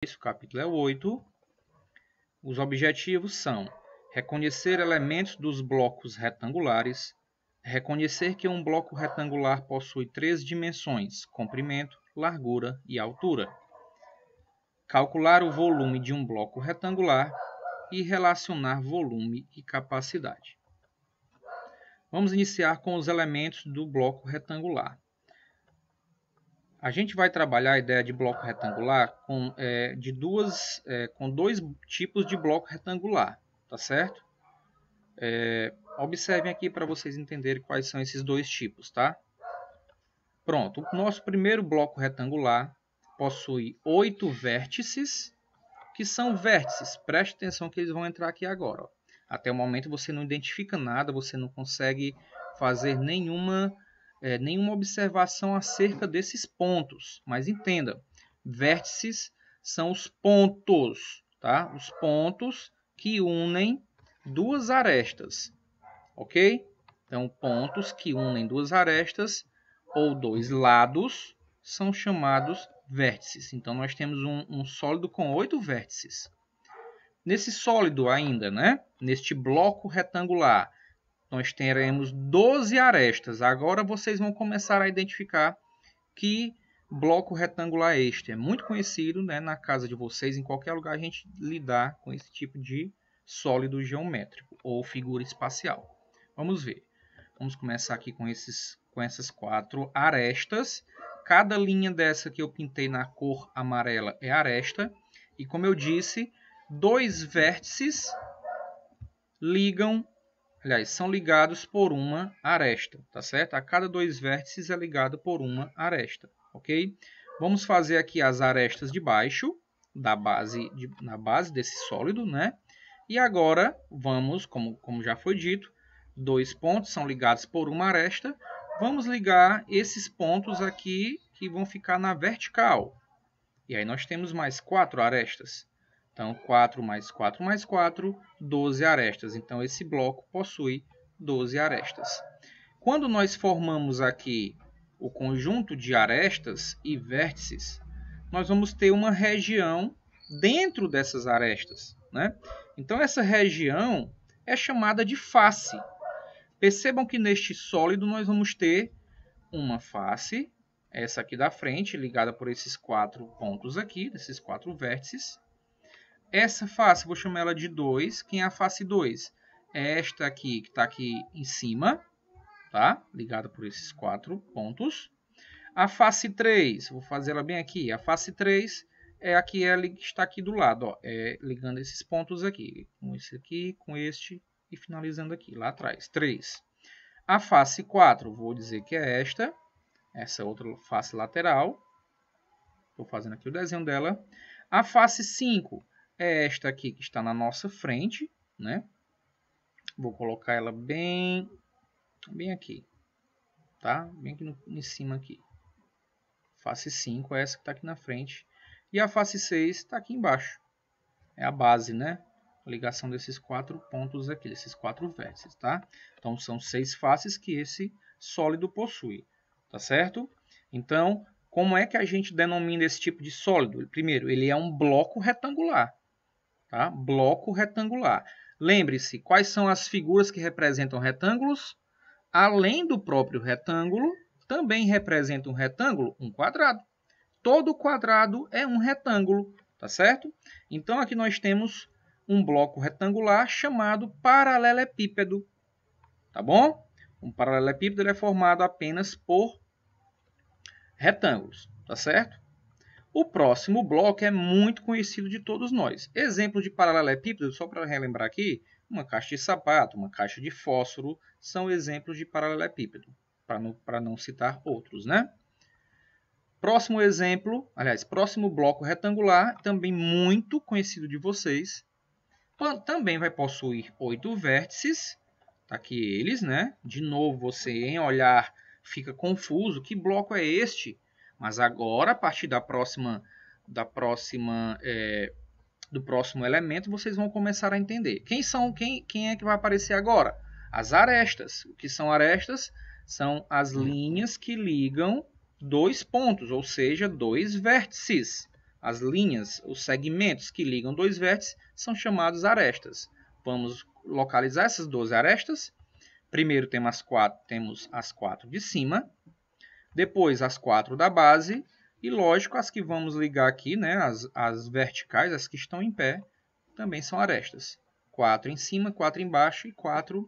O capítulo é 8. Os objetivos são reconhecer elementos dos blocos retangulares, reconhecer que um bloco retangular possui 3 dimensões, comprimento, largura e altura, calcular o volume de um bloco retangular e relacionar volume e capacidade. Vamos iniciar com os elementos do bloco retangular. A gente vai trabalhar a ideia de bloco retangular com dois tipos de bloco retangular, tá certo? Observem aqui para vocês entenderem quais são esses dois tipos, tá? Pronto, o nosso primeiro bloco retangular possui 8 vértices, que são vértices. Preste atenção que eles vão entrar aqui agora. Ó. Até o momento você não identifica nada, você não consegue fazer nenhuma observação acerca desses pontos. Mas entenda, vértices são os pontos, tá? Os pontos que unem duas arestas, ok? Então, pontos que unem duas arestas ou dois lados são chamados vértices. Então, nós temos um sólido com 8 vértices. Nesse sólido ainda, né? Neste bloco retangular, nós teremos 12 arestas. Agora vocês vão começar a identificar que bloco retangular é este. É muito conhecido, né, na casa de vocês, em qualquer lugar a gente lidar com esse tipo de sólido geométrico ou figura espacial. Vamos ver. Vamos começar aqui com essas 4 arestas. Cada linha dessa que eu pintei na cor amarela é aresta. E como eu disse, 2 vértices são ligados por uma aresta, tá certo? A cada 2 vértices é ligado por uma aresta, ok? Vamos fazer aqui as arestas de baixo, na base desse sólido, né? E agora vamos, como já foi dito, 2 pontos são ligados por uma aresta. Vamos ligar esses pontos aqui que vão ficar na vertical. E aí nós temos mais 4 arestas. Então, 4 mais 4 mais 4, 12 arestas. Então, esse bloco possui 12 arestas. Quando nós formamos aqui o conjunto de arestas e vértices, nós vamos ter uma região dentro dessas arestas, né? Então, essa região é chamada de face. Percebam que neste sólido nós vamos ter uma face, essa aqui da frente, ligada por esses 4 pontos aqui, desses 4 vértices. Essa face, vou chamar ela de 2. Quem é a face 2? É esta aqui, que está aqui em cima, tá? Ligada por esses 4 pontos. A face 3, vou fazer ela bem aqui. A face 3 é a que está aqui do lado, ó. Ligando esses pontos aqui. Com esse aqui, com este e finalizando aqui, lá atrás. 3. A face 4, vou dizer que é essa outra face lateral. Estou fazendo aqui o desenho dela. A face 5 é esta aqui que está na nossa frente, né? Vou colocar ela bem aqui, tá? Bem aqui em cima aqui. Face 5 é essa que está aqui na frente. E a face 6 está aqui embaixo. É a base, né? A ligação desses 4 pontos aqui, desses 4 vértices, tá? Então, são 6 faces que esse sólido possui, tá certo? Então, como é que a gente denomina esse tipo de sólido? Primeiro, ele é um bloco retangular. Tá? Bloco retangular. Lembre-se, quais são as figuras que representam retângulos? Além do próprio retângulo, também representa um retângulo, um quadrado. Todo quadrado é um retângulo, tá certo? Então, aqui nós temos um bloco retangular chamado paralelepípedo, tá bom? Um paralelepípedo é formado apenas por retângulos, tá certo? O próximo bloco é muito conhecido de todos nós. Exemplo de paralelepípedo, só para relembrar aqui, uma caixa de sapato, uma caixa de fósforo, são exemplos de paralelepípedo, para não citar outros, né? Próximo exemplo, próximo bloco retangular, também muito conhecido de vocês, também vai possuir 8 vértices, tá aqui eles, né? De novo, você em olhar fica confuso, que bloco é este? Mas agora, a partir do próximo elemento, vocês vão começar a entender. Quem é que vai aparecer agora? As arestas. O que são arestas? São as linhas que ligam 2 pontos, ou seja, 2 vértices. as linhas, os segmentos que ligam dois vértices são chamados arestas. Vamos localizar essas 12 arestas. Primeiro temos as 4 de cima, depois as 4 da base e, lógico, as que vamos ligar aqui, né, as verticais, as que estão em pé, também são arestas. 4 em cima, 4 embaixo e 4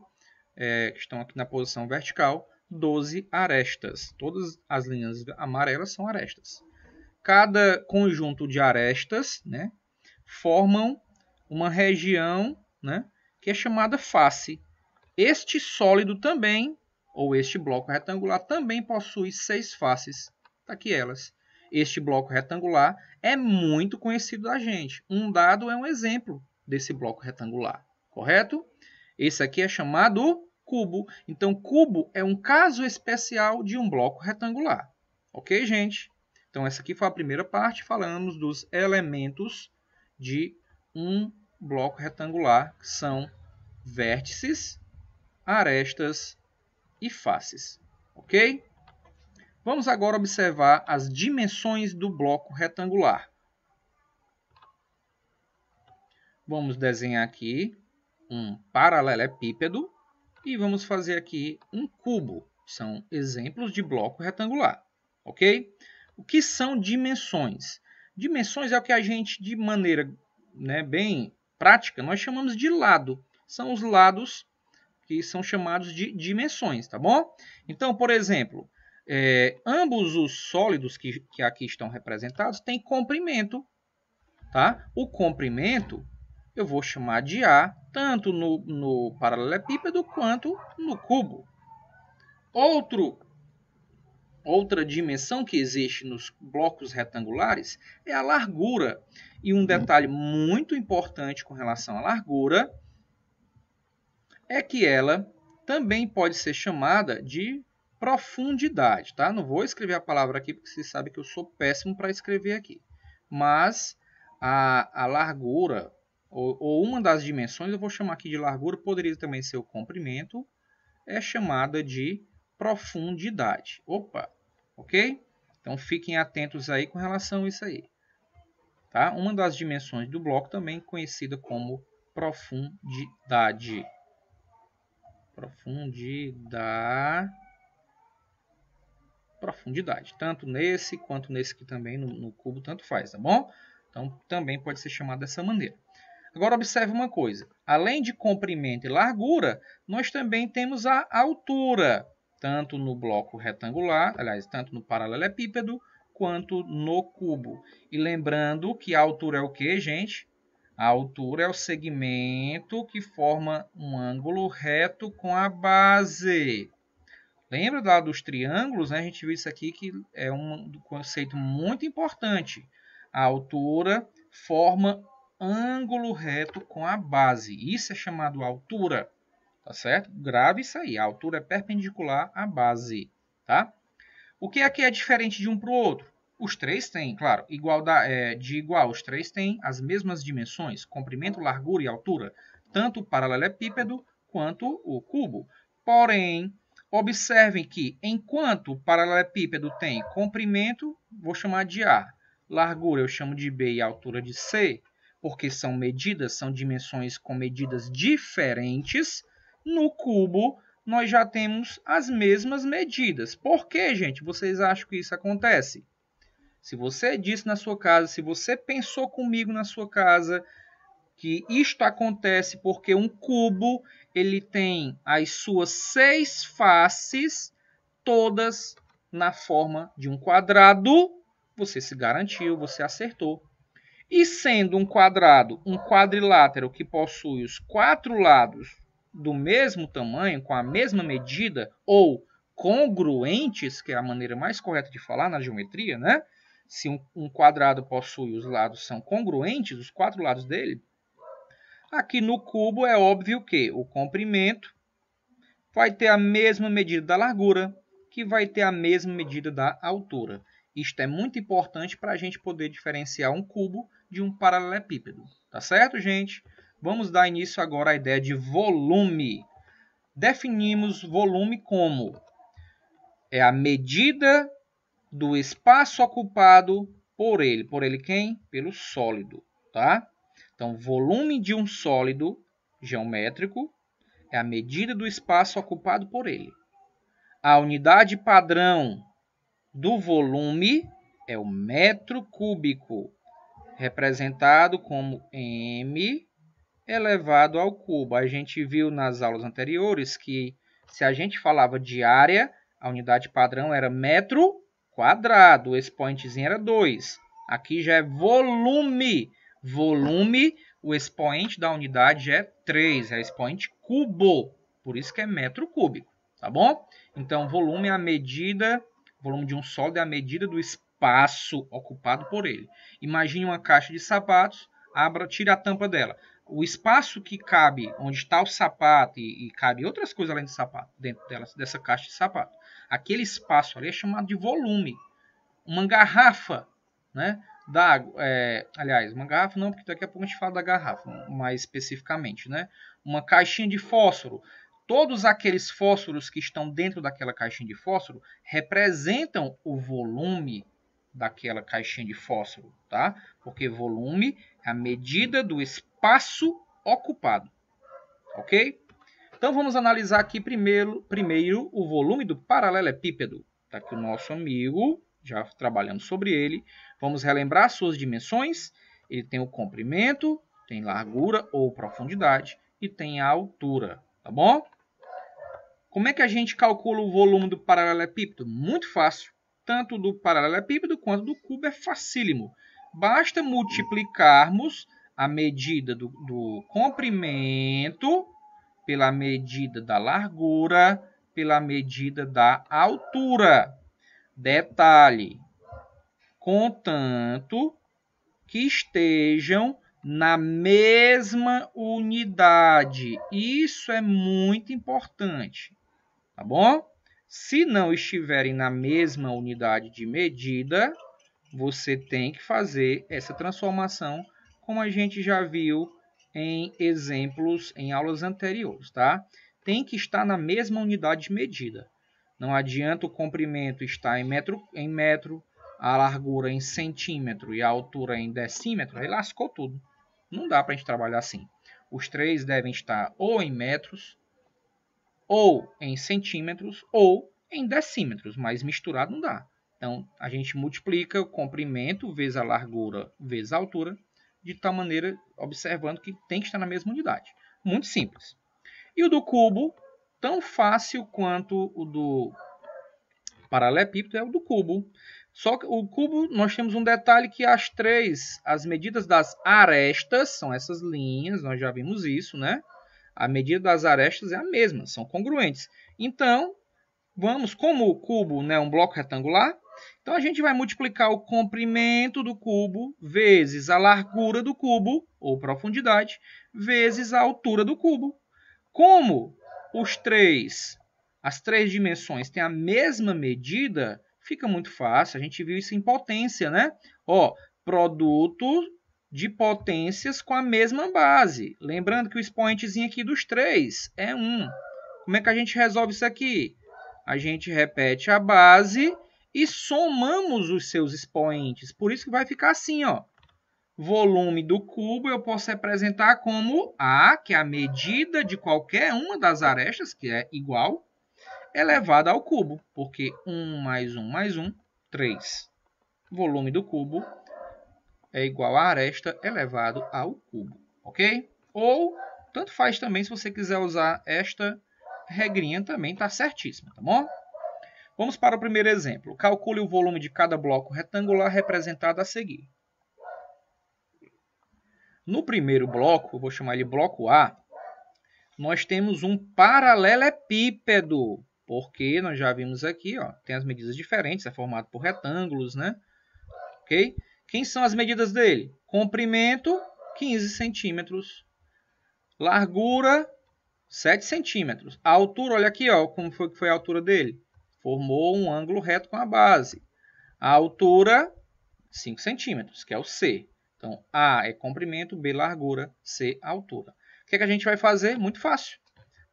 que estão aqui na posição vertical, 12 arestas. Todas as linhas amarelas são arestas. Cada conjunto de arestas, né, formam uma região, né, que é chamada face. Este sólido também, ou este bloco retangular, também possui 6 faces. Tá aqui elas. Este bloco retangular é muito conhecido da gente. Um dado é um exemplo desse bloco retangular, correto? Esse aqui é chamado cubo. Então, cubo é um caso especial de um bloco retangular. Ok, gente? Então, essa aqui foi a primeira parte. Falamos dos elementos de um bloco retangular, que são vértices, arestas e faces. Ok? Vamos agora observar as dimensões do bloco retangular. Vamos desenhar aqui um paralelepípedo e vamos fazer aqui um cubo. São exemplos de bloco retangular. Ok? O que são dimensões? Dimensões é o que a gente, de maneira, né, bem prática, nós chamamos de lado. São os lados que são chamados de dimensões, tá bom? Então, por exemplo, ambos os sólidos que aqui estão representados têm comprimento, tá? O comprimento eu vou chamar de A, tanto no paralelepípedo quanto no cubo. Outra dimensão que existe nos blocos retangulares é a largura. E um detalhe muito importante com relação à largura é que ela também pode ser chamada de profundidade. Tá? Não vou escrever a palavra aqui, porque você sabe que eu sou péssimo para escrever aqui. Mas a largura, ou uma das dimensões, eu vou chamar aqui de largura, poderia também ser o comprimento, é chamada de profundidade. Opa, ok? Então fiquem atentos aí com relação a isso aí. Tá? Uma das dimensões do bloco também conhecida como profundidade. Profundidade. Tanto nesse quanto nesse aqui também, no cubo, tanto faz, tá bom? Então também pode ser chamado dessa maneira. Agora observe uma coisa. Além de comprimento e largura, nós também temos a altura. Tanto no bloco retangular, aliás, tanto no paralelepípedo, quanto no cubo. E lembrando que a altura é o que, gente? A altura é o segmento que forma um ângulo reto com a base. Lembra lá dos triângulos? Né? A gente viu isso aqui que é um conceito muito importante. A altura forma ângulo reto com a base. Isso é chamado altura. Tá certo? Grave isso aí. A altura é perpendicular à base. Tá? O que aqui é diferente de um para o outro? Os três têm, claro, de igual. Os três têm as mesmas dimensões, comprimento, largura e altura, tanto o paralelepípedo quanto o cubo. Porém, observem que, enquanto o paralelepípedo tem comprimento, vou chamar de A, largura eu chamo de B e altura de C, porque são dimensões com medidas diferentes, no cubo nós já temos as mesmas medidas. Por que, gente, vocês acham que isso acontece? Se você disse na sua casa, se você pensou comigo na sua casa, que isto acontece porque um cubo ele tem as suas 6 faces, todas na forma de um quadrado, você se garantiu, você acertou. E sendo um quadrado, um quadrilátero que possui os 4 lados do mesmo tamanho, com a mesma medida, ou congruentes, que é a maneira mais correta de falar na geometria, né? Se um quadrado possui os lados são congruentes, os 4 lados dele, aqui no cubo é óbvio que o comprimento vai ter a mesma medida da largura, que vai ter a mesma medida da altura. Isto é muito importante para a gente poder diferenciar um cubo de um paralelepípedo. Tá certo, gente? Vamos dar início agora à ideia de volume. Definimos volume como a medida do espaço ocupado por ele. Por ele quem? Pelo sólido, tá? Então, volume de um sólido geométrico é a medida do espaço ocupado por ele. A unidade padrão do volume é o metro cúbico, representado como m elevado ao cubo. A gente viu nas aulas anteriores que se a gente falava de área, a unidade padrão era metro quadrado, o expoentezinho era 2. Aqui já é volume. Volume, o expoente da unidade já é 3, é expoente cubo. Por isso que é metro cúbico, tá bom? Então, volume é a medida, volume de um sólido é a medida do espaço ocupado por ele. Imagine uma caixa de sapatos, tire a tampa dela. O espaço que cabe, onde está o sapato e cabe outras coisas além do sapato, dentro dessa caixa de sapato. Aquele espaço ali é chamado de volume. Uma garrafa, né? Aliás, uma garrafa não, porque daqui a pouco a gente fala da garrafa, mais especificamente, né? Uma caixinha de fósforo. Todos aqueles fósforos que estão dentro daquela caixinha de fósforo representam o volume daquela caixinha de fósforo, tá? Porque volume é a medida do espaço ocupado, ok? Então vamos analisar aqui primeiro o volume do paralelepípedo. Está aqui o nosso amigo, já trabalhando sobre ele. Vamos relembrar suas dimensões. Ele tem o comprimento, tem largura ou profundidade e tem a altura, tá bom? Como é que a gente calcula o volume do paralelepípedo? Muito fácil. Tanto do paralelepípedo quanto do cubo é facílimo. Basta multiplicarmos a medida do comprimento pela medida da largura, pela medida da altura. Detalhe, contanto que estejam na mesma unidade. Isso é muito importante, tá bom? Se não estiverem na mesma unidade de medida, você tem que fazer essa transformação, como a gente já viu em exemplos em aulas anteriores, tá? Tem que estar na mesma unidade de medida. Não adianta o comprimento estar em metro, a largura em centímetro e a altura em decímetro, aí lascou tudo. Não dá para a gente trabalhar assim. Os três devem estar ou em metros, ou em centímetros, ou em decímetros, mas misturado não dá. Então, a gente multiplica o comprimento vezes a largura vezes a altura, de tal maneira, observando que tem que estar na mesma unidade. Muito simples. E o do cubo, tão fácil quanto o do paralelepípedo é o do cubo. Só que o cubo, nós temos um detalhe que as medidas das arestas, são essas linhas, nós já vimos isso, né? A medida das arestas é a mesma, são congruentes. Então, como o cubo é um bloco retangular, então a gente vai multiplicar o comprimento do cubo vezes a largura do cubo, ou profundidade, vezes a altura do cubo. Como as três dimensões têm a mesma medida, fica muito fácil. A gente viu isso em potência, né? Produto de potências com a mesma base. Lembrando que o expoentezinho aqui dos 3 é 1. Como é que a gente resolve isso aqui? A gente repete a base e somamos os seus expoentes. Por isso que vai ficar assim, ó. Volume do cubo eu posso representar como A, que é a medida de qualquer uma das arestas, que é igual, elevado ao cubo, porque 1 mais 1 mais 1, 3. Volume do cubo é igual a aresta elevado ao cubo, ok? Ou, tanto faz também, se você quiser usar esta regrinha também, está certíssimo, tá bom? Vamos para o primeiro exemplo. Calcule o volume de cada bloco retangular representado a seguir. No primeiro bloco, eu vou chamar ele bloco A, nós temos um paralelepípedo, porque nós já vimos aqui, ó, tem as medidas diferentes, é formado por retângulos, né? Ok? Quem são as medidas dele? Comprimento, 15 centímetros. Largura, 7 centímetros. A altura, olha aqui, ó, como foi a altura dele. Formou um ângulo reto com a base. A altura, 5 centímetros, que é o C. Então, A é comprimento, B largura, C altura. O que é que a gente vai fazer? Muito fácil.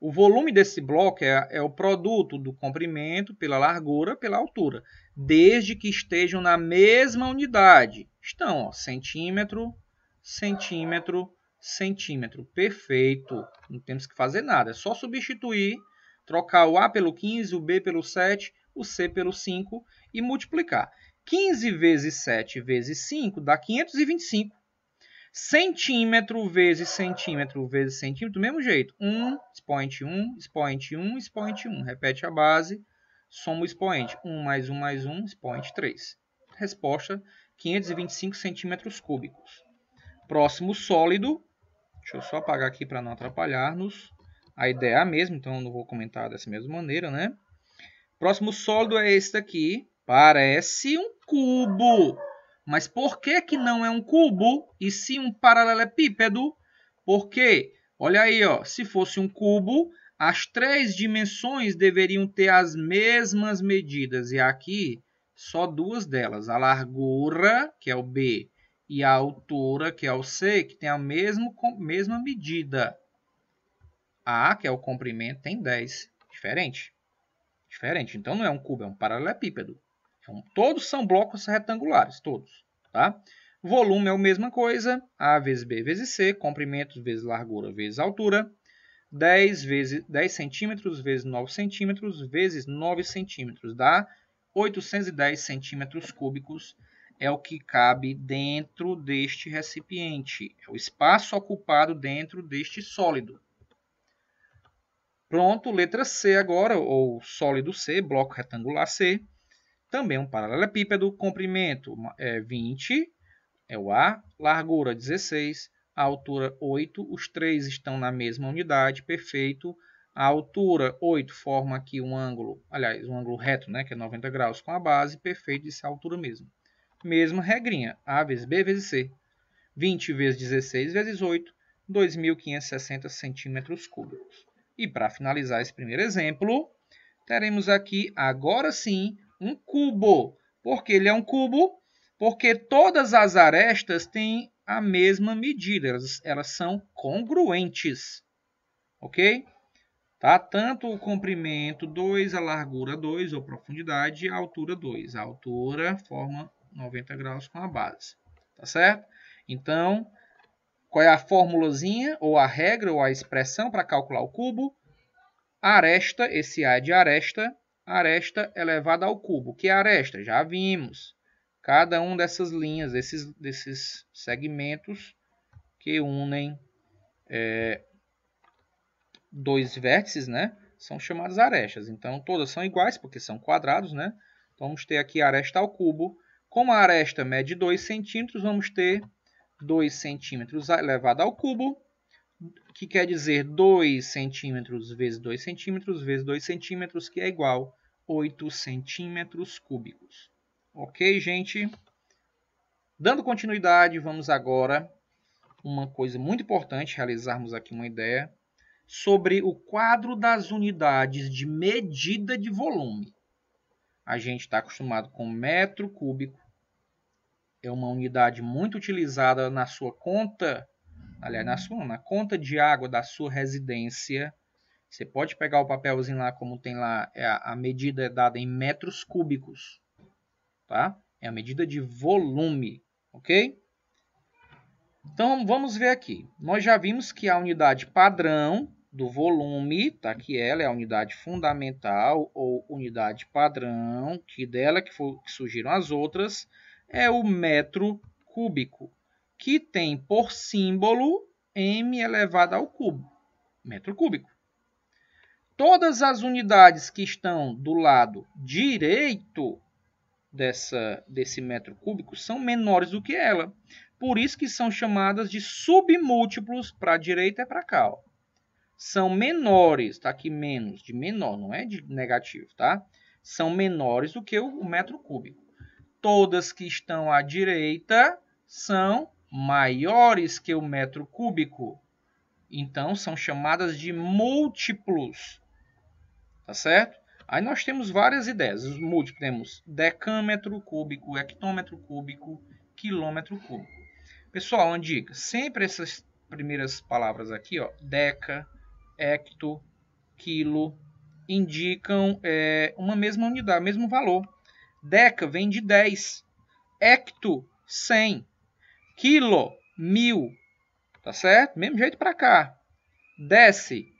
O volume desse bloco é o produto do comprimento pela largura pela altura, desde que estejam na mesma unidade. Estão, ó, centímetro, centímetro, centímetro. Perfeito. Não temos que fazer nada. É só substituir, trocar o A pelo 15, o B pelo 7, o C pelo 5 e multiplicar. 15 vezes 7 vezes 5 dá 525. Centímetro vezes centímetro vezes centímetro, do mesmo jeito. 1, expoente 1, expoente 1, expoente 1. Repete a base, soma o expoente. 1 mais 1 mais 1, expoente 3. Resposta, 525 centímetros cúbicos. Próximo sólido. Deixa eu só apagar aqui para não atrapalhar-nos. A ideia é a mesma, então eu não vou comentar dessa mesma maneira, né? Próximo sólido é esse daqui. Parece um cubo. Mas por que que não é um cubo e sim um paralelepípedo? Porque, olha aí, ó, se fosse um cubo, as 3 dimensões deveriam ter as mesmas medidas. E aqui, só 2 delas. A largura, que é o B, e a altura, que é o C, que tem a mesma medida. A, que é o comprimento, tem 10. Diferente. Diferente. Então não é um cubo, é um paralelepípedo. Todos são blocos retangulares, todos. Tá? Volume é a mesma coisa, A vezes B vezes C, comprimento vezes largura vezes altura, 10 centímetros vezes 9 centímetros vezes 9 centímetros, dá 810 centímetros cúbicos, é o que cabe dentro deste recipiente, é o espaço ocupado dentro deste sólido. Pronto, letra C agora, ou sólido C, bloco retangular C. Também um paralelepípedo, comprimento 20, é o A, largura 16, a altura 8, os três estão na mesma unidade, perfeito. A altura 8 forma aqui um ângulo, aliás, um ângulo reto, né, que é 90 graus com a base, perfeito, isso é a altura mesmo. Mesma regrinha, A vezes B vezes C. 20 vezes 16 vezes 8, 2.560 centímetros cúbicos. E para finalizar esse primeiro exemplo, teremos aqui, agora sim, um cubo. Por que ele é um cubo? Porque todas as arestas têm a mesma medida. Elas são congruentes. Ok? Tá? Tanto o comprimento 2, a largura 2, ou profundidade, e a altura 2. A altura forma 90 graus com a base. Tá certo? Então, qual é a formulazinha, ou a regra, ou a expressão para calcular o cubo? Aresta, esse A é de aresta elevada ao cubo. O que é aresta? Já vimos. Cada um dessas linhas, desses segmentos que unem dois vértices, né, são chamadas arestas. Então, todas são iguais, porque são quadrados, né? Então, vamos ter aqui a aresta ao cubo. Como a aresta mede 2 centímetros, vamos ter 2 centímetros elevado ao cubo, que quer dizer 2 centímetros vezes 2 centímetros vezes 2 centímetros, que é igual a 8 centímetros cúbicos. Ok, gente? Dando continuidade, vamos agora uma coisa muito importante, realizarmos aqui uma ideia sobre o quadro das unidades de medida de volume. A gente está acostumado com metro cúbico, é uma unidade muito utilizada na sua conta, aliás, na conta de água da sua residência. Você pode pegar o papelzinho lá, como tem lá, a medida é dada em metros cúbicos, tá? É a medida de volume, ok? Então, vamos ver aqui. Nós já vimos que a unidade padrão do volume, tá? Que ela é a unidade fundamental ou unidade padrão, que dela que surgiram as outras, é o metro cúbico, que tem por símbolo m elevado ao cubo, metro cúbico. Todas as unidades que estão do lado direito desse metro cúbico são menores do que ela. Por isso que são chamadas de submúltiplos para a direita e para cá. Ó. São menores, está aqui menos, de menor, não é de negativo, tá? São menores do que o metro cúbico. Todas que estão à direita são maiores que o metro cúbico. Então, são chamadas de múltiplos. Tá certo? Aí nós temos várias ideias. Os múltiplos temos decâmetro cúbico, hectômetro cúbico, quilômetro cúbico. Pessoal, uma dica. Sempre essas primeiras palavras aqui, ó, deca, hecto, quilo indicam uma mesma unidade, mesmo valor. Deca vem de 10. Hecto, 100. Quilo, 1000. Tá certo? Mesmo jeito para cá. Deci,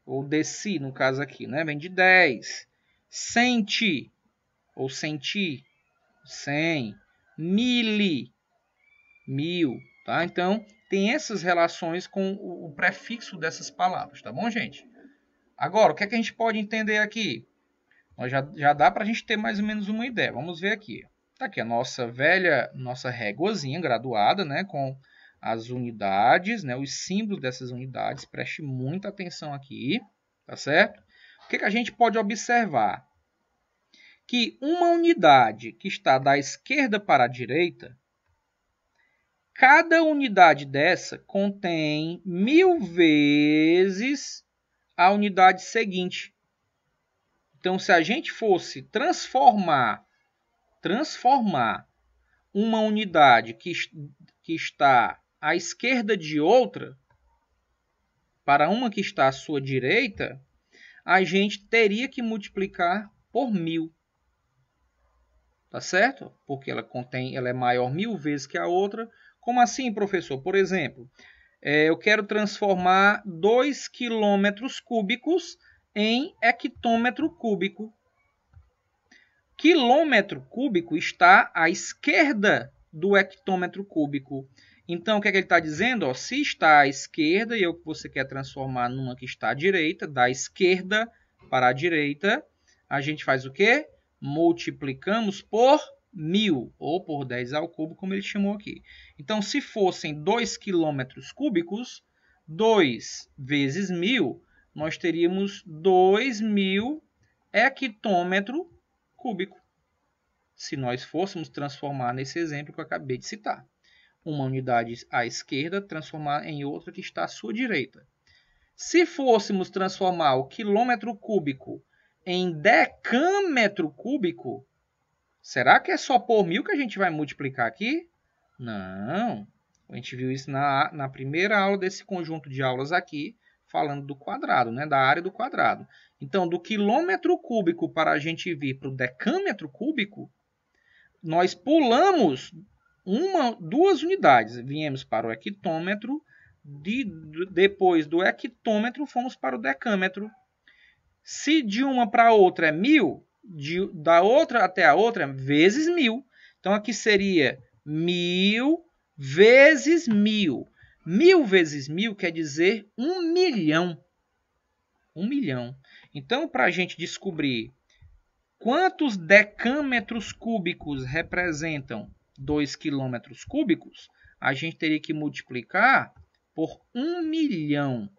ou deci no caso aqui, né? Vem de 10. Centi, ou centi, 100. Mili, 1000. Tá? Então, tem essas relações com o prefixo dessas palavras. Tá bom, gente? Agora, o que é que a gente pode entender aqui? Já dá para a gente ter mais ou menos uma ideia. Vamos ver aqui. Tá aqui a nossa réguazinha graduada, né, com as unidades, né, os símbolos dessas unidades. Preste muita atenção aqui, tá certo? O que a gente pode observar? Que uma unidade que está da esquerda para a direita, cada unidade dessa contém 1000 vezes a unidade seguinte. Então, se a gente fosse transformar uma unidade que está à esquerda de outra para uma que está à sua direita, a gente teria que multiplicar por 1000. Tá certo? Porque ela é maior 1000 vezes que a outra. Como assim, professor? Por exemplo, eu quero transformar 2 quilômetros cúbicos em hectômetro cúbico. Quilômetro cúbico está à esquerda do hectômetro cúbico. Então, o que é que ele está dizendo? Se está à esquerda e você quer transformar numa que está à direita, da esquerda para a direita, a gente faz o quê? Multiplicamos por 1000, ou por 10 ao cubo, como ele chamou aqui. Então, se fossem 2 quilômetros cúbicos, 2 vezes 1000, nós teríamos 2000 hectômetro cúbico. Se nós fôssemos transformar nesse exemplo que eu acabei de citar. Uma unidade à esquerda, transformar em outra que está à sua direita. Se fôssemos transformar o quilômetro cúbico em decâmetro cúbico, será que é só por 1000 que a gente vai multiplicar aqui? Não. A gente viu isso na primeira aula desse conjunto de aulas aqui, falando do quadrado, né? Da área do quadrado. Então, do quilômetro cúbico para a gente vir para o decâmetro cúbico, nós pulamos duas unidades. Viemos para o hectômetro, depois do hectômetro fomos para o decâmetro. Se de uma para a outra é 1000, da outra até a outra, vezes 1000. Então, aqui seria 1000 vezes 1000. 1000 vezes 1000 quer dizer 1 milhão. 1 milhão. Então, para a gente descobrir quantos decâmetros cúbicos representam 2 quilômetros cúbicos, a gente teria que multiplicar por 1 milhão.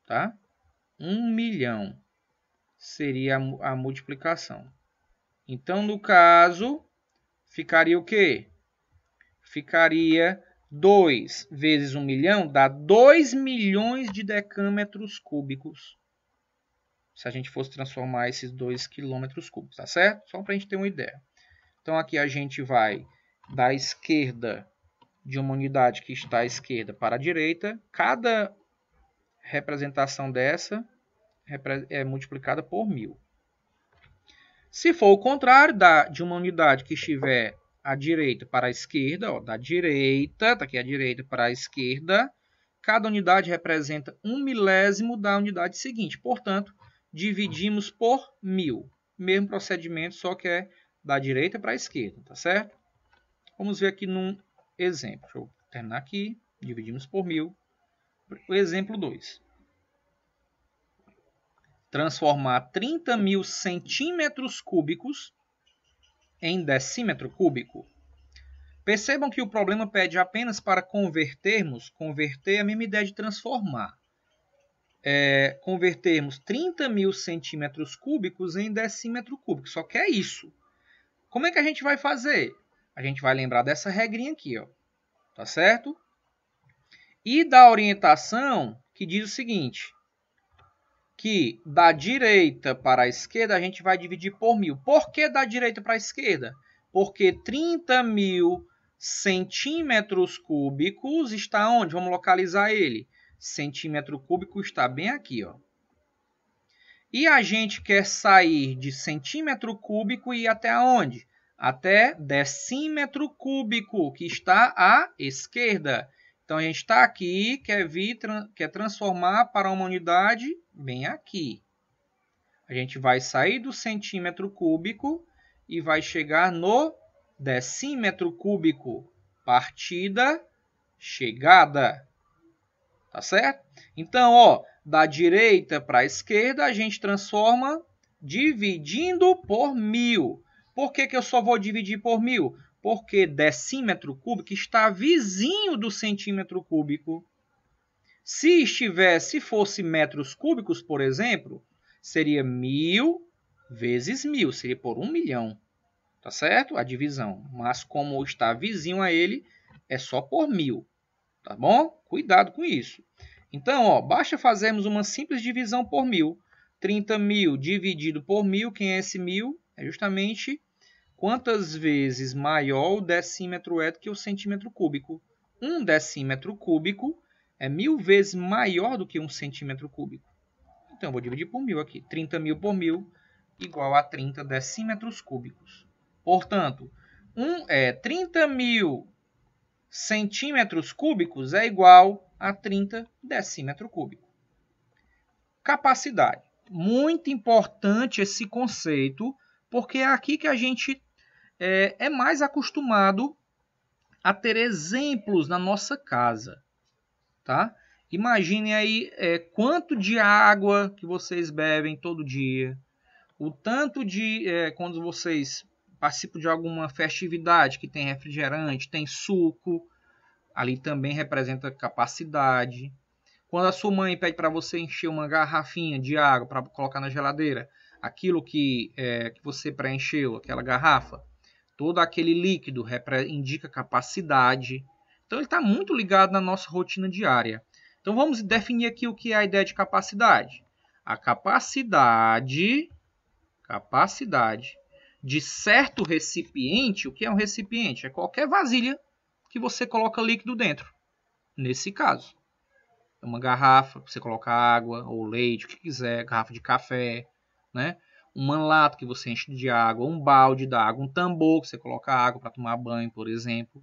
Tá? 1 milhão seria a multiplicação. Então, no caso, ficaria o quê? Ficaria 2 vezes 1 milhão, dá 2 milhões de decâmetros cúbicos. Se a gente fosse transformar esses 2 quilômetros cúbicos, tá certo? Só para a gente ter uma ideia. Então, aqui a gente vai da esquerda de uma unidade que está à esquerda para a direita. Cada representação dessa é multiplicada por 1000. Se for o contrário, de uma unidade que estiver à direita para a esquerda, ó, da direita, tá aqui a direita para a esquerda, cada unidade representa 1 milésimo da unidade seguinte. Portanto, dividimos por 1000. Mesmo procedimento, só que é da direita para a esquerda, tá certo? Vamos ver aqui num exemplo. Deixa eu terminar aqui. Dividimos por 1000. O exemplo 2. Transformar 30.000 centímetros cúbicos em decímetro cúbico. Percebam que o problema pede apenas para converter é a mesma ideia de transformar. Convertermos 30.000 centímetros cúbicos em decímetro cúbico. Só que é isso. Como é que a gente vai fazer? A gente vai lembrar dessa regrinha aqui, ó. Tá certo? E da orientação que diz o seguinte, que da direita para a esquerda a gente vai dividir por 1000. Por que da direita para a esquerda? Porque 30.000 centímetros cúbicos está onde? Vamos localizar ele. Centímetro cúbico está bem aqui, ó. E a gente quer sair de centímetro cúbico e ir até onde? Até decímetro cúbico, que está à esquerda. Então, a gente está aqui, quer transformar para uma unidade bem aqui. A gente vai sair do centímetro cúbico e vai chegar no decímetro cúbico. Partida, chegada. Tá certo? Então, ó, da direita para a esquerda, a gente transforma dividindo por 1000. Por que eu só vou dividir por 1000? Porque decímetro cúbico está vizinho do centímetro cúbico. Se fosse metros cúbicos, por exemplo, seria 1000 vezes 1000, seria por 1 milhão. Tá certo? A divisão. Mas como está vizinho a ele, é só por 1000. Tá bom? Cuidado com isso. Então, ó, basta fazermos uma simples divisão por 1000. 30.000 dividido por 1000, quem é esse 1000? É justamente quantas vezes maior o decímetro é do que o centímetro cúbico. Um decímetro cúbico é 1000 vezes maior do que um centímetro cúbico. Então, eu vou dividir por 1000 aqui. 30.000 por 1000 igual a 30 decímetros cúbicos. Portanto, 30.000 centímetros cúbicos é igual a 30 decímetro cúbico. Capacidade. Muito importante esse conceito, porque é aqui que a gente é mais acostumado a ter exemplos na nossa casa. Tá? Imaginem aí quanto de água que vocês bebem todo dia, o tanto de quando vocês participam de alguma festividade que tem refrigerante, tem suco, ali também representa capacidade. Quando a sua mãe pede para você encher uma garrafinha de água para colocar na geladeira, aquilo que você preencheu, aquela garrafa, todo aquele líquido indica capacidade. Então ele está muito ligado na nossa rotina diária. Então vamos definir aqui o que é a ideia de capacidade. A capacidade de certo recipiente. O que é um recipiente? É qualquer vasilha que você coloca líquido dentro. Nesse caso, é uma garrafa que você coloca água ou leite, o que quiser, garrafa de café, né? Uma lata que você enche de água, um balde d'água, um tambor que você coloca água para tomar banho, por exemplo,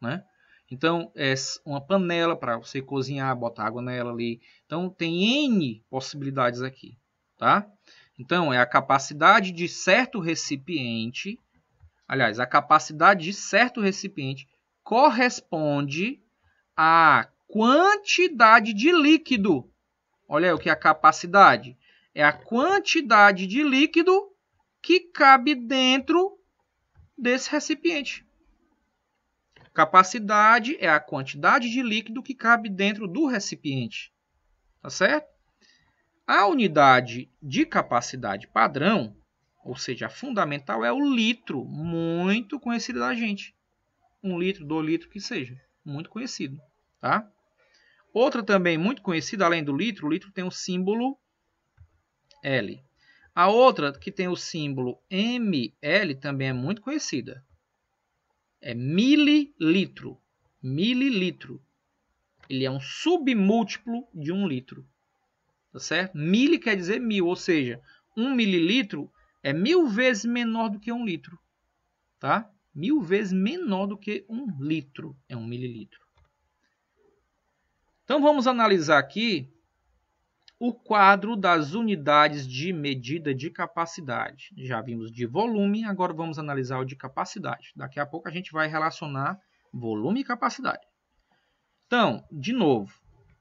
né? Então, é uma panela para você cozinhar, botar água nela ali. Então, tem N possibilidades aqui, tá? Então, é a capacidade de certo recipiente. Aliás, a capacidade de certo recipiente corresponde à quantidade de líquido. Olha aí o que é a capacidade. É a quantidade de líquido que cabe dentro desse recipiente. Capacidade é a quantidade de líquido que cabe dentro do recipiente. Tá certo? A unidade de capacidade padrão, ou seja, a fundamental, é o litro, muito conhecido da gente. 1 litro, 2 litros, que seja. Muito conhecido. Tá? Outra também muito conhecida, além do litro, o litro tem o símbolo L. A outra, que tem o símbolo ml, também é muito conhecida. É mililitro. Mililitro. Ele é um submúltiplo de 1 litro. Tá certo? Mili quer dizer 1000, ou seja, 1 mililitro é 1000 vezes menor do que 1 litro. Tá? 1000 vezes menor do que 1 litro é 1 mililitro. Então vamos analisar aqui o quadro das unidades de medida de capacidade. Já vimos de volume, agora vamos analisar o de capacidade. Daqui a pouco a gente vai relacionar volume e capacidade. Então, de novo,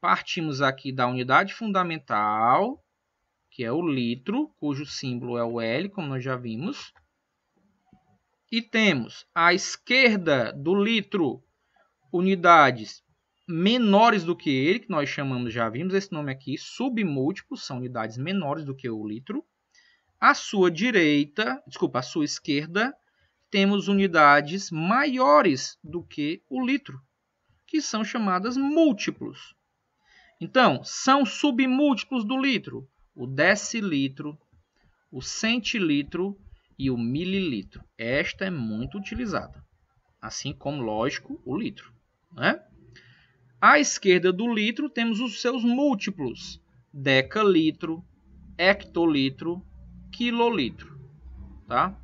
partimos aqui da unidade fundamental, que é o litro, cujo símbolo é o L, como nós já vimos. E temos à esquerda do litro unidades menores do que ele, que nós chamamos, já vimos esse nome aqui, submúltiplos, são unidades menores do que o litro. À sua esquerda, temos unidades maiores do que o litro, que são chamadas múltiplos. Então, são submúltiplos do litro: o decilitro, o centilitro e o mililitro. Esta é muito utilizada, assim como, lógico, o litro, né? À esquerda do litro temos os seus múltiplos: decalitro, hectolitro, quilolitro, tá?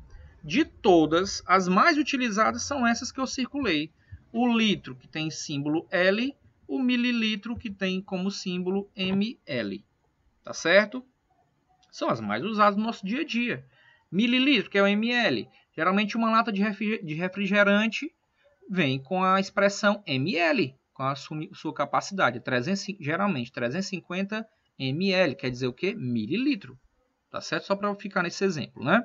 De todas, as mais utilizadas são essas que eu circulei. O litro, que tem símbolo L, o mililitro, que tem como símbolo ml, tá certo? São as mais usadas no nosso dia a dia. Mililitro, que é o ml. Geralmente uma lata de refrigerante vem com a expressão ml, com a sua capacidade. Geralmente 350 ml, quer dizer o quê? Mililitro. Tá certo? Só para ficar nesse exemplo, né?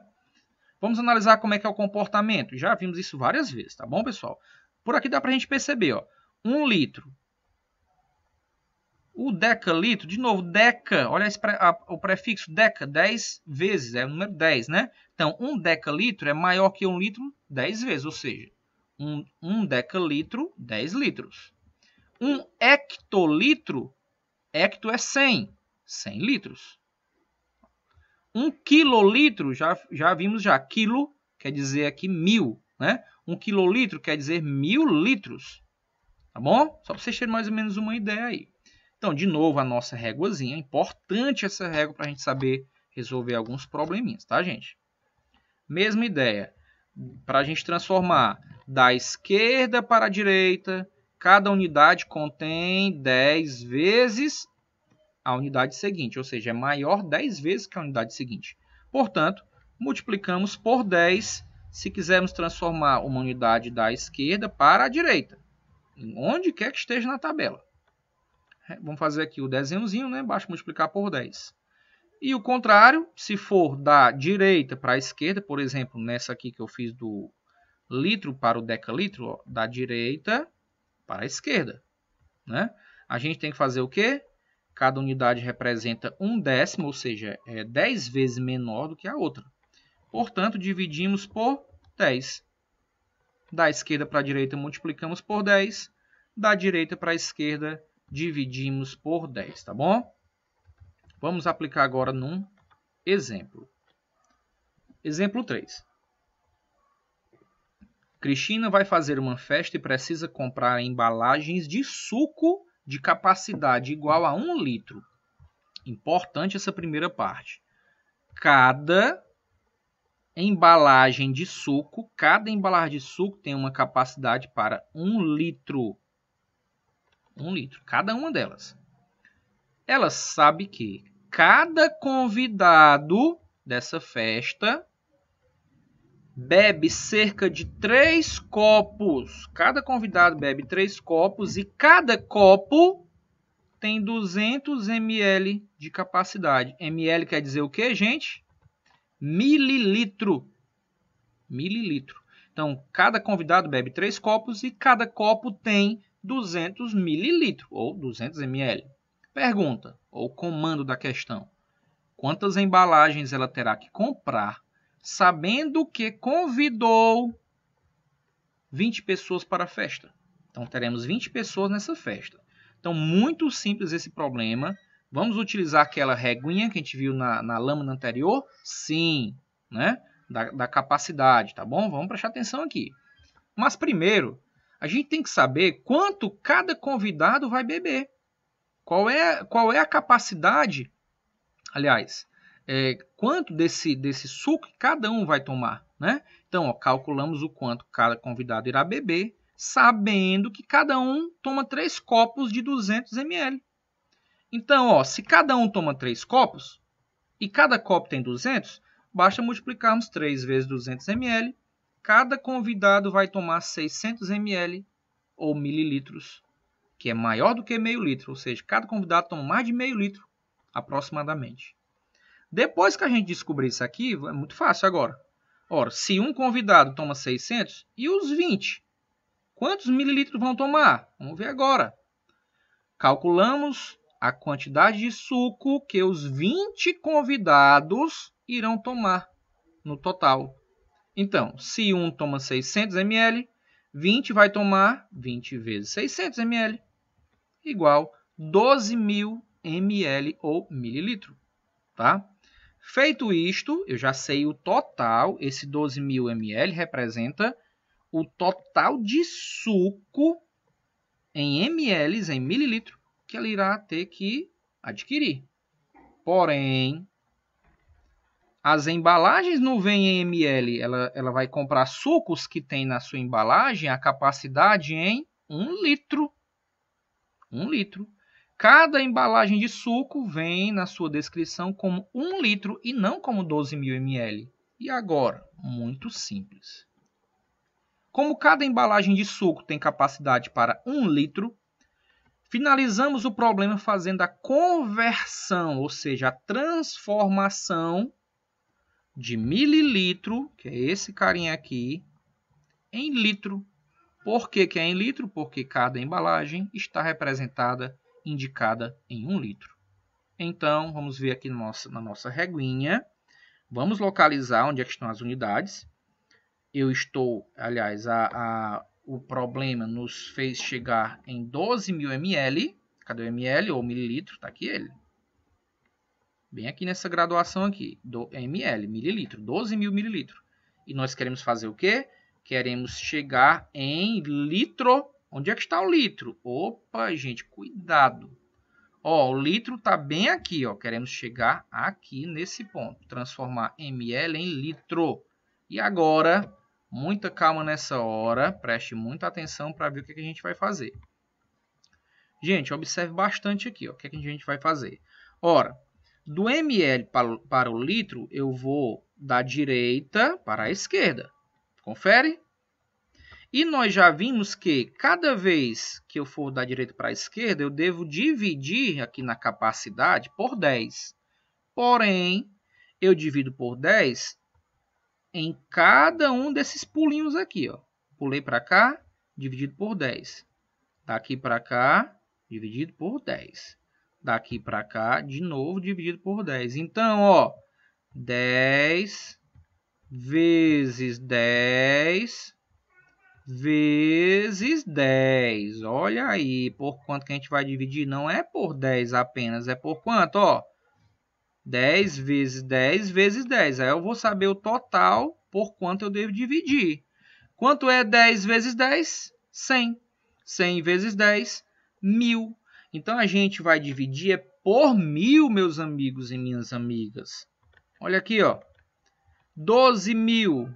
Vamos analisar como é que é o comportamento. Já vimos isso várias vezes, tá bom, pessoal? Por aqui dá para a gente perceber, ó. 1 litro. O decalitro, de novo, deca, olha o prefixo deca, 10 vezes, é o número 10, né? Então, 1 decalitro é maior que 1 litro 10 vezes, ou seja, 1 decalitro, 10 litros. 1 hectolitro, hecto é 100 litros. 1 quilolitro, já vimos já, quilo quer dizer aqui 1000, né? 1 quilolitro quer dizer 1000 litros, tá bom? Só para vocês terem mais ou menos uma ideia aí. Então, de novo, a nossa réguazinha. É importante essa régua para a gente saber resolver alguns probleminhas, tá, gente? Mesma ideia. Para a gente transformar da esquerda para a direita, cada unidade contém 10 vezes a unidade seguinte, ou seja, é maior 10 vezes que a unidade seguinte. Portanto, multiplicamos por 10 se quisermos transformar uma unidade da esquerda para a direita, onde quer que esteja na tabela. Vamos fazer aqui o desenhozinho, né? Basta multiplicar por 10. E o contrário, se for da direita para a esquerda, por exemplo, nessa aqui que eu fiz do litro para o decalitro, ó, da direita para a esquerda, né? A gente tem que fazer o quê? Cada unidade representa 1/10, ou seja, é 10 vezes menor do que a outra. Portanto, dividimos por 10. Da esquerda para a direita, multiplicamos por 10. Da direita para a esquerda, dividimos por 10, tá bom? Vamos aplicar agora num exemplo. Exemplo 3. Cristina vai fazer uma festa e precisa comprar embalagens de suco de capacidade igual a 1 litro. Importante essa primeira parte. Cada embalagem de suco tem uma capacidade para 1 litro. 1 litro, cada uma delas. Ela sabe que cada convidado dessa festa bebe cerca de 3 copos. Cada convidado bebe 3 copos e cada copo tem 200 ml de capacidade. ml quer dizer o quê, gente? Mililitro. Mililitro. Então, cada convidado bebe 3 copos e cada copo tem 200 mililitros, ou 200 ml. Pergunta, ou comando da questão. Quantas embalagens ela terá que comprar, sabendo que convidou 20 pessoas para a festa? Então, teremos 20 pessoas nessa festa. Então, muito simples esse problema. Vamos utilizar aquela reguinha que a gente viu na lâmina anterior? Sim, né? Da capacidade, tá bom? Vamos prestar atenção aqui. Mas primeiro, a gente tem que saber quanto cada convidado vai beber. Qual é a capacidade, aliás, quanto desse suco cada um vai tomar, né? Então, ó, calculamos o quanto cada convidado irá beber, sabendo que cada um toma 3 copos de 200 ml. Então, ó, se cada um toma 3 copos e cada copo tem 200, basta multiplicarmos 3 vezes 200 ml. Cada convidado vai tomar 600 ml ou mililitros, que é maior do que meio litro, ou seja, cada convidado toma mais de meio litro aproximadamente. Depois que a gente descobrir isso aqui, é muito fácil agora. Ora, se um convidado toma 600 e os 20, quantos mililitros vão tomar? Vamos ver agora. Calculamos a quantidade de suco que os 20 convidados irão tomar no total. Então, se um toma 600 ml, 20 vai tomar 20 vezes 600 ml, igual 12.000 ml ou mililitro. Tá? Feito isto, eu já sei o total. Esse 12.000 ml representa o total de suco em ml, em mililitro, que ela irá ter que adquirir. Porém, as embalagens não vêm em ml, ela vai comprar sucos que tem na sua embalagem a capacidade em 1 litro. 1 litro. Cada embalagem de suco vem na sua descrição como 1 litro e não como 12.000 ml. E agora? Muito simples. Como cada embalagem de suco tem capacidade para 1 litro, finalizamos o problema fazendo a conversão, ou seja, a transformação de mililitro, que é esse carinha aqui, em litro. Por que é em litro? Porque cada embalagem está representada, indicada em 1 litro. Então, vamos ver aqui na nossa reguinha. Vamos localizar onde é que estão as unidades. Eu estou, aliás, o problema nos fez chegar em 12.000 ml. Cadê o ml ou mililitro? Está aqui ele. Bem aqui nessa graduação aqui, do ml, mililitro, 12.000 mililitros. E nós queremos fazer o quê? Queremos chegar em litro. Onde é que está o litro? Opa, gente, cuidado. Ó, o litro está bem aqui, ó. Queremos chegar aqui nesse ponto. Transformar ml em litro. E agora, muita calma nessa hora. Preste muita atenção para ver o que a gente vai fazer. Gente, observe bastante aqui, ó. O que a gente vai fazer? Ora, do ml para o litro, eu vou da direita para a esquerda. Confere? E nós já vimos que cada vez que eu for da direita para a esquerda, eu devo dividir aqui na capacidade por 10. Porém, eu divido por 10 em cada um desses pulinhos aqui. Ó. Pulei para cá, dividido por 10. Daqui para cá, dividido por 10. Daqui para cá, de novo, dividido por 10. Então, ó, 10 vezes 10 vezes 10. Olha aí, por quanto que a gente vai dividir? Não é por 10 apenas, é por quanto? Ó, 10 vezes 10 vezes 10. Aí eu vou saber o total por quanto eu devo dividir. Quanto é 10 vezes 10? 100. 100 vezes 10, 1.000. Então, a gente vai dividir por 1.000, meus amigos e minhas amigas. Olha aqui, ó. 12.000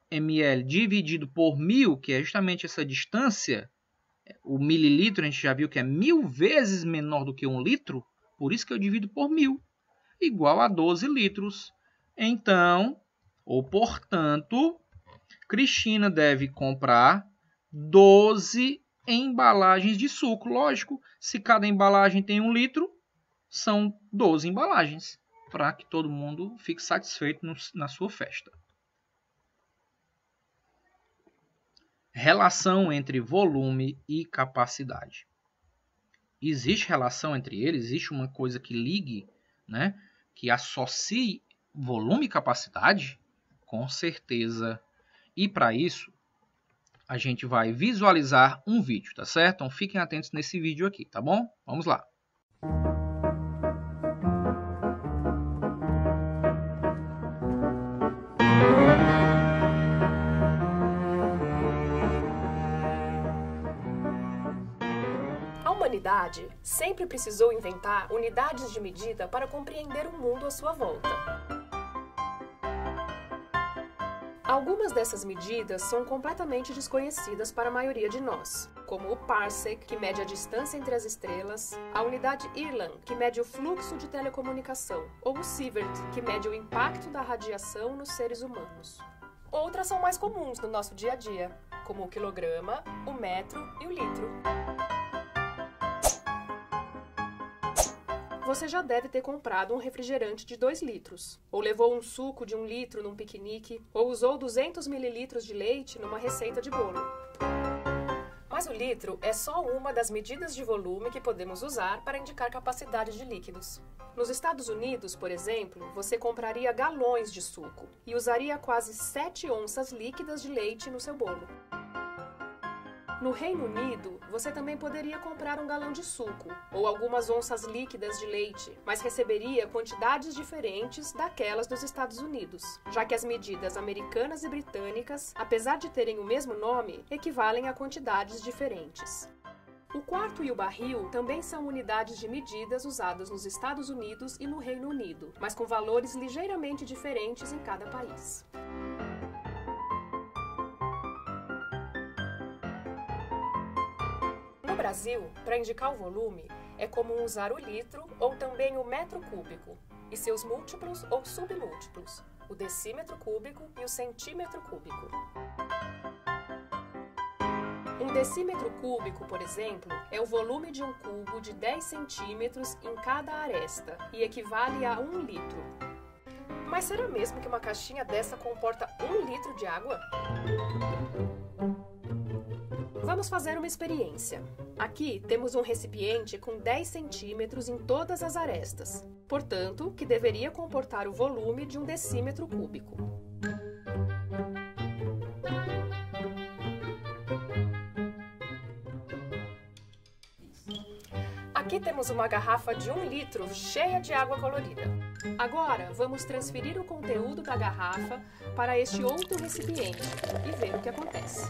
ml dividido por 1.000, que é justamente essa distância. O mililitro, a gente já viu que é 1.000 vezes menor do que 1 litro. Por isso que eu divido por 1.000. Igual a 12 litros. Então, ou portanto, Cristina deve comprar 12 embalagens de suco. Lógico, se cada embalagem tem 1 litro, são 12 embalagens. Para que todo mundo fique satisfeito na sua festa. Relação entre volume e capacidade. Existe relação entre eles? Existe uma coisa que ligue, né? Que associe volume e capacidade? Com certeza. E para isso, a gente vai visualizar um vídeo, tá certo? Então fiquem atentos nesse vídeo aqui, tá bom? Vamos lá. A humanidade sempre precisou inventar unidades de medida para compreender o mundo à sua volta. Algumas dessas medidas são completamente desconhecidas para a maioria de nós, como o parsec, que mede a distância entre as estrelas, a unidade Irlan, que mede o fluxo de telecomunicação, ou o sievert, que mede o impacto da radiação nos seres humanos. Outras são mais comuns no nosso dia a dia, como o quilograma, o metro e o litro. Você já deve ter comprado um refrigerante de 2 litros, ou levou um suco de 1 litro num piquenique, ou usou 200 mililitros de leite numa receita de bolo. Mas o litro é só uma das medidas de volume que podemos usar para indicar capacidade de líquidos. Nos Estados Unidos, por exemplo, você compraria galões de suco e usaria quase 7 onças líquidas de leite no seu bolo. No Reino Unido, você também poderia comprar um galão de suco ou algumas onças líquidas de leite, mas receberia quantidades diferentes daquelas dos Estados Unidos, já que as medidas americanas e britânicas, apesar de terem o mesmo nome, equivalem a quantidades diferentes. O quarto e o barril também são unidades de medidas usadas nos Estados Unidos e no Reino Unido, mas com valores ligeiramente diferentes em cada país. No Brasil, para indicar o volume, é comum usar o litro ou também o metro cúbico e seus múltiplos ou submúltiplos, o decímetro cúbico e o centímetro cúbico. Um decímetro cúbico, por exemplo, é o volume de um cubo de 10 centímetros em cada aresta e equivale a 1 litro. Mas será mesmo que uma caixinha dessa comporta 1 litro de água? Vamos fazer uma experiência. Aqui temos um recipiente com 10 centímetros em todas as arestas, portanto, que deveria comportar o volume de um decímetro cúbico. Aqui temos uma garrafa de 1 litro cheia de água colorida. Agora, vamos transferir o conteúdo da garrafa para este outro recipiente e ver o que acontece.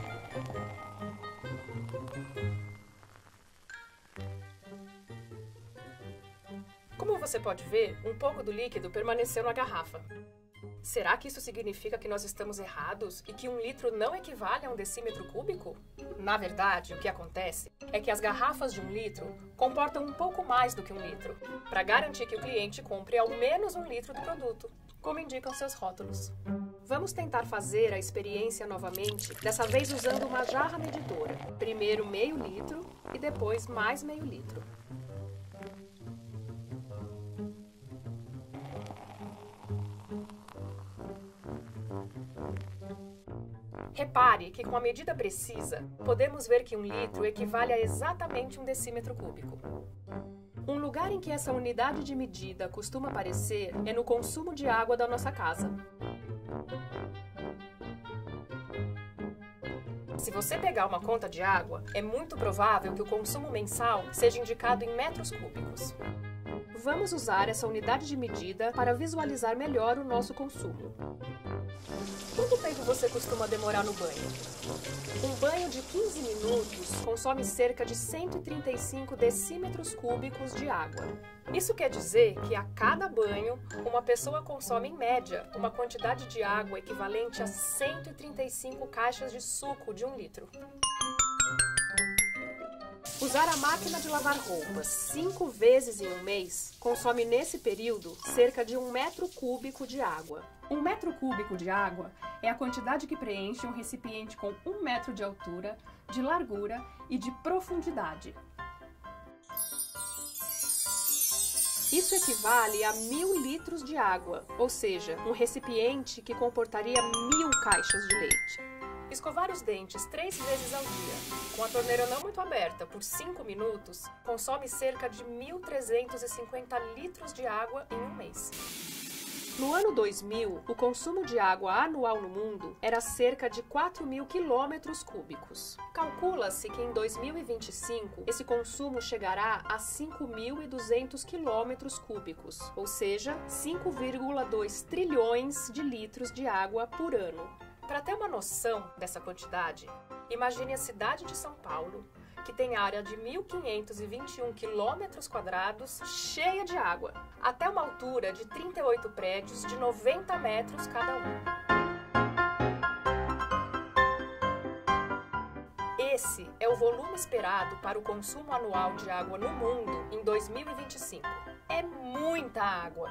Como você pode ver, um pouco do líquido permaneceu na garrafa. Será que isso significa que nós estamos errados e que 1 litro não equivale a um decímetro cúbico? Na verdade, o que acontece é que as garrafas de 1 litro comportam um pouco mais do que 1 litro, para garantir que o cliente compre ao menos 1 litro do produto, como indicam seus rótulos. Vamos tentar fazer a experiência novamente, dessa vez usando uma jarra medidora. Primeiro meio litro e depois mais meio litro. Repare que com a medida precisa, podemos ver que 1 litro equivale a exatamente um decímetro cúbico. Um lugar em que essa unidade de medida costuma aparecer é no consumo de água da nossa casa. Se você pegar uma conta de água, é muito provável que o consumo mensal seja indicado em metros cúbicos. Vamos usar essa unidade de medida para visualizar melhor o nosso consumo. Quanto tempo você costuma demorar no banho? Um banho de 15 minutos consome cerca de 135 decímetros cúbicos de água. Isso quer dizer que a cada banho, uma pessoa consome em média uma quantidade de água equivalente a 135 caixas de suco de 1 litro. Usar a máquina de lavar roupas 5 vezes em um mês consome nesse período cerca de 1 metro cúbico de água. 1 metro cúbico de água é a quantidade que preenche um recipiente com 1 metro de altura, de largura e de profundidade. Isso equivale a 1000 litros de água, ou seja, um recipiente que comportaria 1000 caixas de leite. Escovar os dentes 3 vezes ao dia, com a torneira não muito aberta, por 5 minutos, consome cerca de 1.350 litros de água em um mês. No ano 2000, o consumo de água anual no mundo era cerca de 4.000 quilômetros cúbicos. Calcula-se que em 2025, esse consumo chegará a 5.200 quilômetros cúbicos, ou seja, 5,2 trilhões de litros de água por ano. Para ter uma noção dessa quantidade, imagine a cidade de São Paulo, que tem área de 1.521 quilômetros quadrados, cheia de água, até uma altura de 38 prédios de 90 metros cada um. Esse é o volume esperado para o consumo anual de água no mundo em 2025. É muita água!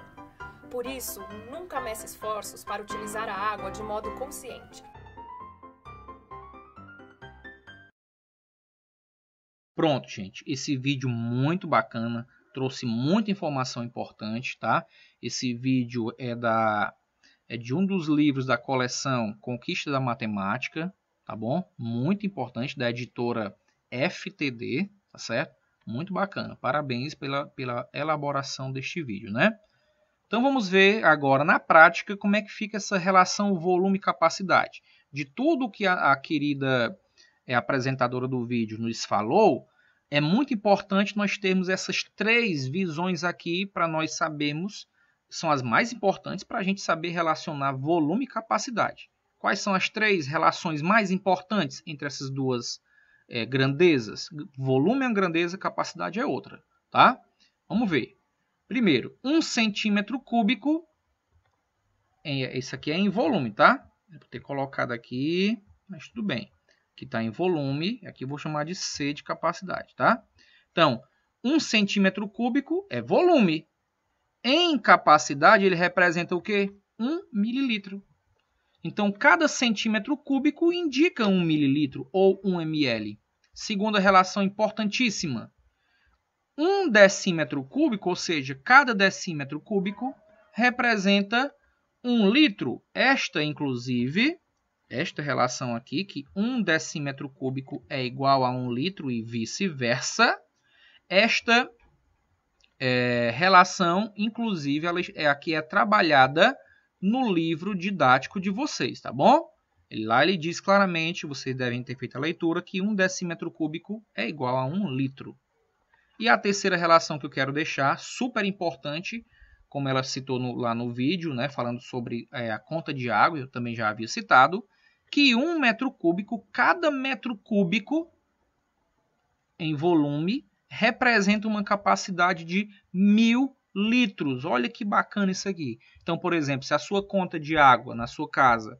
Por isso, nunca meça esforços para utilizar a água de modo consciente. Pronto, gente. Esse vídeo muito bacana, trouxe muita informação importante, tá? Esse vídeo é de um dos livros da coleção Conquista da Matemática, tá bom? Muito importante, da editora FTD, tá certo? Muito bacana. Parabéns pela elaboração deste vídeo, né? Então vamos ver agora na prática como é que fica essa relação volume-capacidade. De tudo que a querida apresentadora do vídeo nos falou, é muito importante nós termos essas 3 visões aqui para nós sabermos, são as mais importantes para a gente saber relacionar volume e capacidade. Quais são as 3 relações mais importantes entre essas duas grandezas. Volume é uma grandeza, capacidade é outra, tá? Vamos ver. Primeiro, 1 centímetro cúbico, isso aqui é em volume, tá? Vou ter colocado aqui, mas tudo bem. Aqui está em volume, aqui eu vou chamar de C de capacidade, tá? Então, 1 centímetro cúbico é volume. Em capacidade, ele representa o quê? 1 mililitro. Então, cada centímetro cúbico indica 1 mililitro ou 1 ml. Segunda relação importantíssima. 1 decímetro cúbico, ou seja, cada decímetro cúbico, representa 1 litro. Inclusive, esta relação aqui, que 1 decímetro cúbico é igual a 1 litro e vice-versa, esta relação, inclusive, aqui é trabalhada no livro didático de vocês, tá bom? Lá ele diz claramente, vocês devem ter feito a leitura, que 1 decímetro cúbico é igual a 1 litro. E a terceira relação que eu quero deixar, super importante, como ela citou lá no vídeo, né, falando sobre a conta de água, eu também já havia citado, que 1 metro cúbico, cada metro cúbico em volume, representa uma capacidade de 1000 litros. Olha que bacana isso aqui. Então, por exemplo, se a sua conta de água na sua casa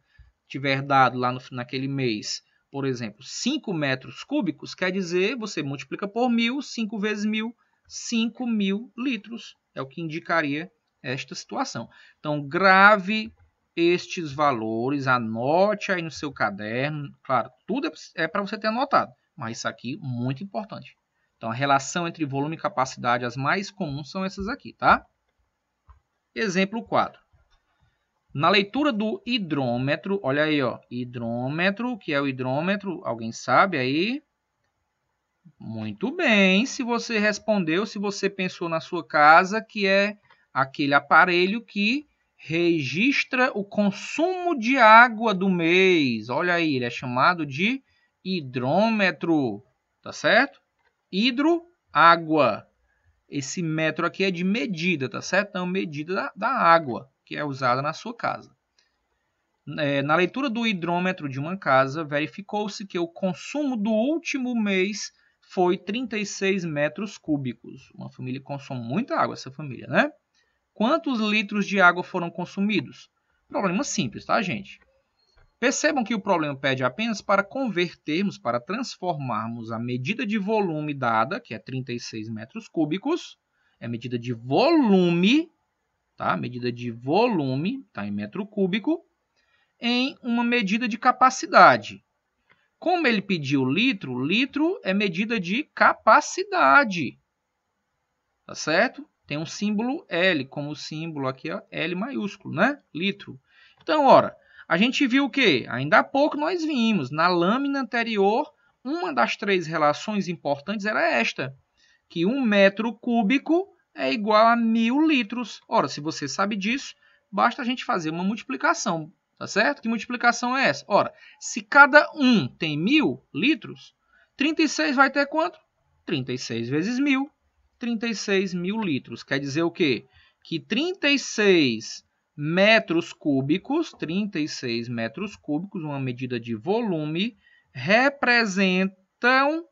tiver dado lá naquele mês, por exemplo, 5 metros cúbicos, quer dizer, você multiplica por 1000, 5 vezes 1000, 5.000 litros. É o que indicaria esta situação. Então, grave estes valores, anote aí no seu caderno. Claro, tudo é para você ter anotado, mas isso aqui é muito importante. Então, a relação entre volume e capacidade, as mais comuns são essas aqui, tá? Exemplo 4. Na leitura do hidrômetro, olha aí, ó, hidrômetro, o que é o hidrômetro? Alguém sabe aí? Muito bem, se você respondeu, se você pensou na sua casa, que é aquele aparelho que registra o consumo de água do mês. Olha aí, ele é chamado de hidrômetro, tá certo? Hidro, água. Esse metro aqui é de medida, tá certo? Então, medida da água que é usada na sua casa. Na leitura do hidrômetro de uma casa, verificou-se que o consumo do último mês foi 36 metros cúbicos. Uma família consome muita água, essa família, né? Quantos litros de água foram consumidos? Problema simples, tá, gente? Percebam que o problema pede apenas para convertermos, para transformarmos a medida de volume dada, que é 36 metros cúbicos, é medida de volume, tá? Medida de volume, tá em metro cúbico, em uma medida de capacidade. Como ele pediu litro, litro é medida de capacidade, tá certo? Tem um símbolo L, como o símbolo aqui é L maiúsculo, né? Litro. Então, ora, a gente viu o quê? Ainda há pouco nós vimos, na lâmina anterior, uma das 3 relações importantes era esta, que 1 metro cúbico é igual a 1000 litros. Ora, se você sabe disso, basta a gente fazer uma multiplicação, tá certo? Que multiplicação é essa? Ora, se cada um tem 1000 litros, 36 vai ter quanto? 36 vezes 1000. 36.000 litros. Quer dizer o quê? Que 36 metros cúbicos, uma medida de volume, representam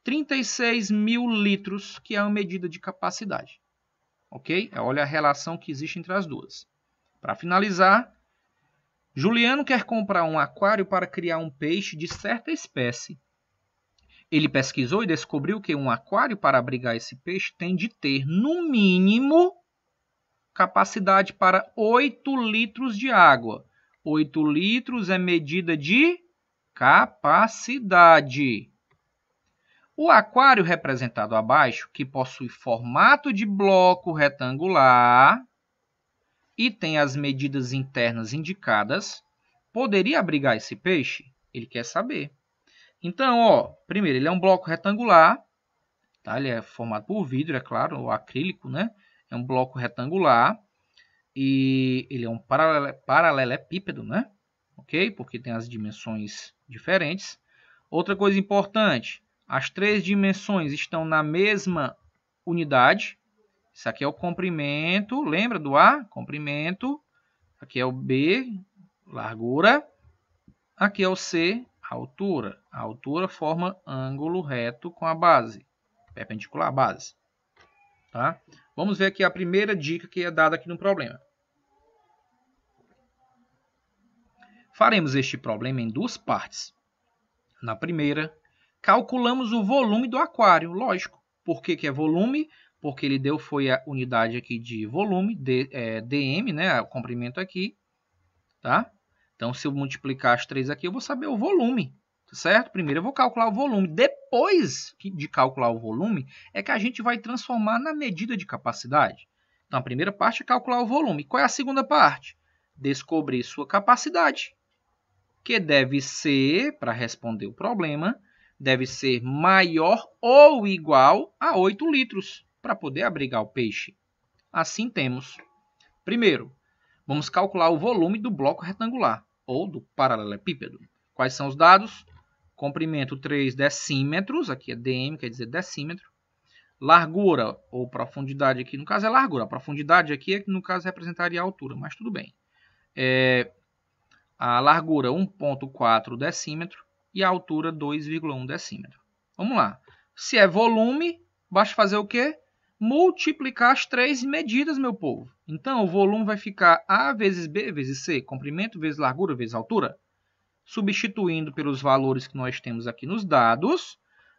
36.000 litros, que é uma medida de capacidade. Ok? Olha a relação que existe entre as duas. Para finalizar, Juliano quer comprar um aquário para criar um peixe de certa espécie. Ele pesquisou e descobriu que um aquário para abrigar esse peixe tem de ter, no mínimo, capacidade para 8 litros de água. 8 litros é medida de capacidade. O aquário representado abaixo, que possui formato de bloco retangular e tem as medidas internas indicadas, poderia abrigar esse peixe? Ele quer saber. Então, ó, primeiro, ele é um bloco retangular, tá? Ele é formado por vidro, é claro, o acrílico, né? É um bloco retangular e ele é um paralelepípedo, né? Ok? Porque tem as dimensões diferentes. Outra coisa importante, as 3 dimensões estão na mesma unidade. Isso aqui é o comprimento, lembra do A? Comprimento. Aqui é o B, largura. Aqui é o C, altura. A altura forma ângulo reto com a base, perpendicular à base. Tá? Vamos ver aqui a primeira dica que é dada aqui no problema. Faremos este problema em duas partes. Na primeira, calculamos o volume do aquário, lógico. Por que é volume? Porque ele deu foi a unidade aqui de volume, dm, né, o comprimento aqui, tá? Então, se eu multiplicar as três aqui, eu vou saber o volume, certo? Primeiro eu vou calcular o volume. Depois de calcular o volume, é que a gente vai transformar na medida de capacidade. Então, a primeira parte é calcular o volume. Qual é a segunda parte? Descobrir sua capacidade, que deve ser, para responder o problema, deve ser maior ou igual a 8 litros, para poder abrigar o peixe. Assim temos. Primeiro, vamos calcular o volume do bloco retangular, ou do paralelepípedo. Quais são os dados? Comprimento 3 decímetros, aqui é dm, quer dizer decímetro. Largura, ou profundidade aqui, no caso é largura. A profundidade aqui, é que no caso representaria a altura, mas tudo bem. A largura 1,4 decímetro e a altura 2,1 decímetro. Vamos lá. Se é volume, basta fazer o quê? Multiplicar as três medidas, meu povo. Então, o volume vai ficar A vezes B vezes C, comprimento vezes largura vezes altura. Substituindo pelos valores que nós temos aqui nos dados,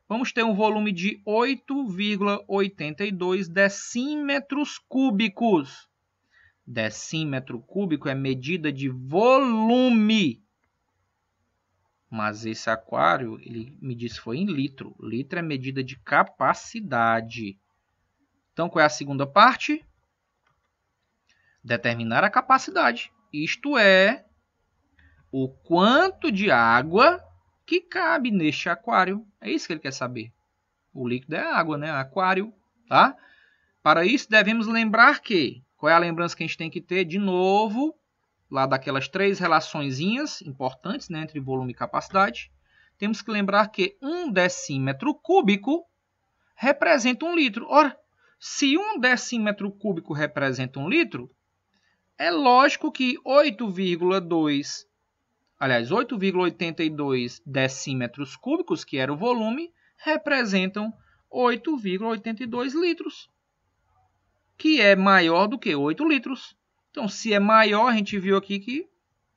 vamos ter um volume de 8,82 decímetros cúbicos. Decímetro cúbico é medida de volume. Mas esse aquário, ele me disse foi em litro. Litro é medida de capacidade. Então, qual é a segunda parte? Determinar a capacidade. Isto é, o quanto de água que cabe neste aquário. É isso que ele quer saber. O líquido é água, né? Aquário, tá? Para isso, devemos lembrar que... Qual é a lembrança que a gente tem que ter? De novo, lá daquelas três relaçõezinhas importantes, né, entre volume e capacidade. Temos que lembrar que 1 decímetro cúbico representa 1 litro. Ora, se 1 decímetro cúbico representa 1 litro, é lógico que 8,82 decímetros cúbicos, que era o volume, representam 8,82 litros, que é maior do que 8 litros. Então, se é maior, a gente viu aqui que,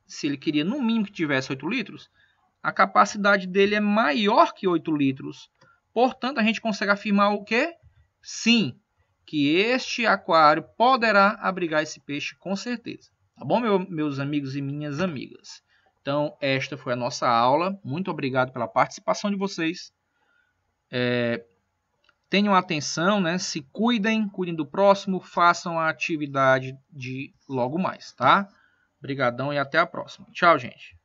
se ele queria no mínimo que tivesse 8 litros, a capacidade dele é maior que 8 litros. Portanto, a gente consegue afirmar o quê? Sim, que este aquário poderá abrigar esse peixe com certeza. Tá bom, meus amigos e minhas amigas? Então, esta foi a nossa aula. Muito obrigado pela participação de vocês. Tenham atenção, né? Se cuidem do próximo, façam a atividade de logo mais, tá? Obrigadão e até a próxima. Tchau, gente.